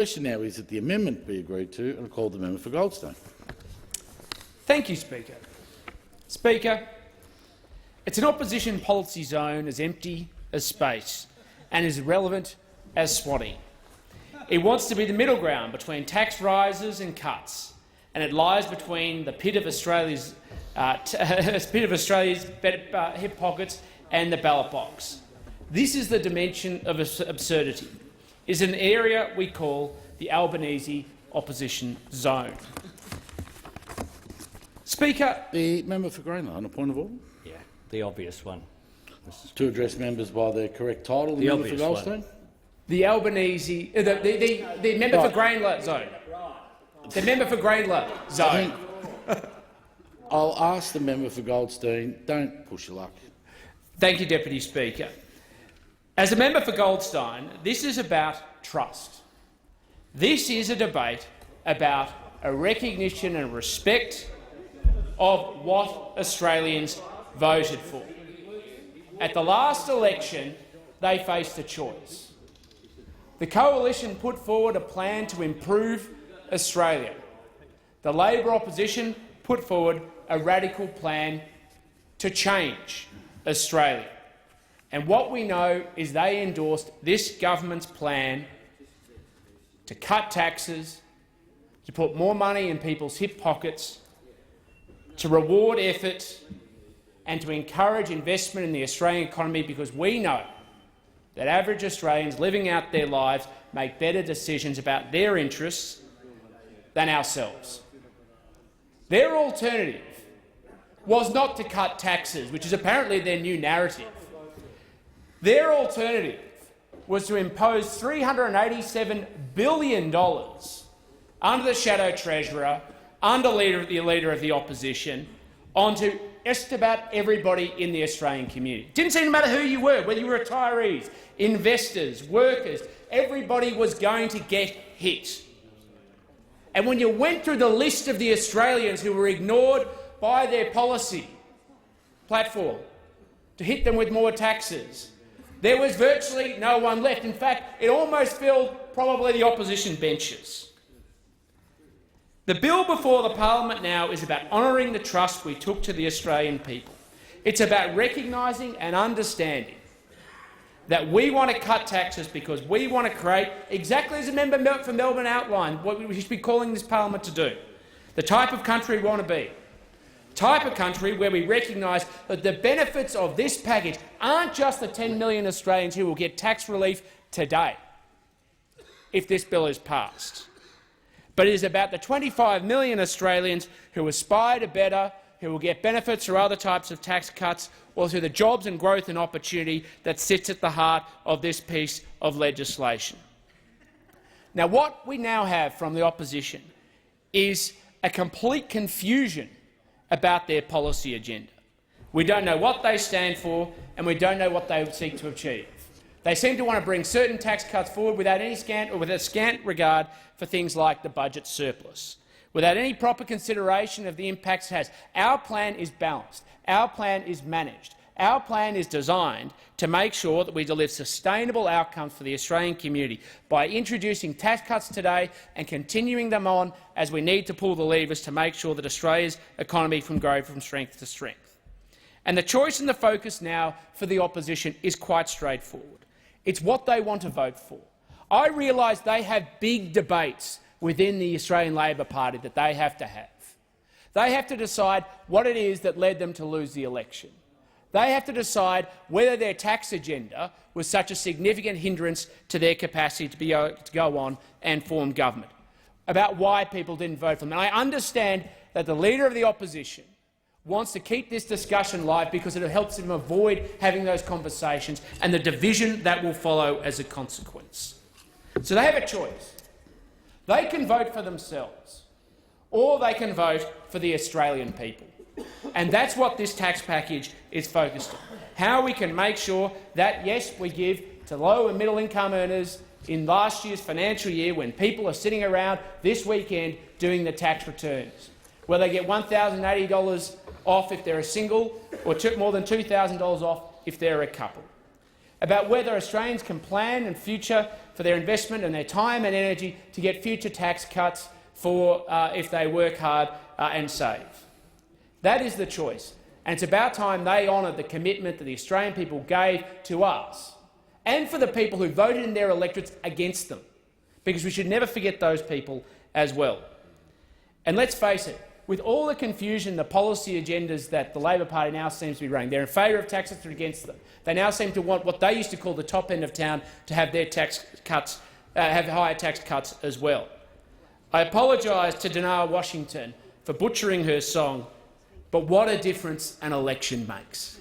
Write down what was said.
The question now is that the amendment be agreed to, and I call the member for Goldstein. Thank you, Speaker. Speaker, it's an opposition policy zone as empty as space and as irrelevant as swatting. It wants to be the middle ground between tax rises and cuts, and it lies between the pit of Australia's hip pockets and the ballot box. This is the dimension of absurdity. Is an area we call the Albanese opposition zone. Speaker, The member for Greenland, on a point of order. Yeah, the obvious one. To address members by their correct title, the member for Goldstein. the Albanese, the member for Greenland zone. The member for Greenland zone. I'll ask the member for Goldstein. Don't push your luck. Thank you, Deputy Speaker. As a member for Goldstein, this is about trust. This is a debate about a recognition and respect of what Australians voted for. At the last election, they faced a choice. The Coalition put forward a plan to improve Australia. The Labor opposition put forward a radical plan to change Australia. And what we know is they endorsed this government's plan to cut taxes, to put more money in people's hip pockets, to reward effort and to encourage investment in the Australian economy, because we know that average Australians living out their lives make better decisions about their interests than ourselves. Their alternative was not to cut taxes, which is apparently their new narrative. Their alternative was to impose $387 billion under the shadow treasurer, under the leader of the opposition, onto just about everybody in the Australian community. It didn't seem to matter who you were, whether you were retirees, investors, workers, everybody was going to get hit. And when you went through the list of the Australians who were ignored by their policy platform to hit them with more taxes, there was virtually no one left. In fact, it almost filled probably the opposition benches. The bill before the parliament now is about honouring the trust we took to the Australian people. It's about recognising and understanding that we want to cut taxes because we want to create, exactly as the member for Melbourne outlined, what we should be calling this parliament to do, the type of country we want to be. Type of country where we recognise that the benefits of this package aren't just the 10 million Australians who will get tax relief today if this bill is passed, but it is about the 25 million Australians who aspire to better, who will get benefits through other types of tax cuts or through the jobs and growth and opportunity that sits at the heart of this piece of legislation. Now, what we now have from the opposition is a complete confusion about their policy agenda. We don't know what they stand for, and we don't know what they seek to achieve. They seem to want to bring certain tax cuts forward without any scant regard for things like the budget surplus, without any proper consideration of the impacts it has. Our plan is balanced. Our plan is managed. Our plan is designed to make sure that we deliver sustainable outcomes for the Australian community by introducing tax cuts today and continuing them on as we need to pull the levers to make sure that Australia's economy can grow from strength to strength. And the choice and the focus now for the opposition is quite straightforward. It's what they want to vote for. I realise they have big debates within the Australian Labor Party that they have to have. They have to decide what it is that led them to lose the election. They have to decide whether their tax agenda was such a significant hindrance to their capacity to go on and form government, about why people didn't vote for them. And I understand that the Leader of the Opposition wants to keep this discussion live because it helps them avoid having those conversations and the division that will follow as a consequence. So they have a choice. They can vote for themselves, or they can vote for the Australian people. And that's what this tax package is focused on, how we can make sure that, yes, we give to low and middle income earners in last year's financial year when people are sitting around this weekend doing the tax returns, where they get $1,080 off if they're a single or more than $2,000 off if they're a couple, about whether Australians can plan and future for their investment and their time and energy to get future tax cuts for if they work hard and save. That is the choice. And it's about time they honoured the commitment that the Australian people gave to us and for the people who voted in their electorates against them, because we should never forget those people as well. And let's face it, with all the confusion, the policy agendas that the Labor Party now seems to be running, they're in favour of taxes, they're against them. They now seem to want what they used to call the top end of town to have their tax cuts, have higher tax cuts as well. I apologise to Dinar Washington for butchering her song, but what a difference an election makes.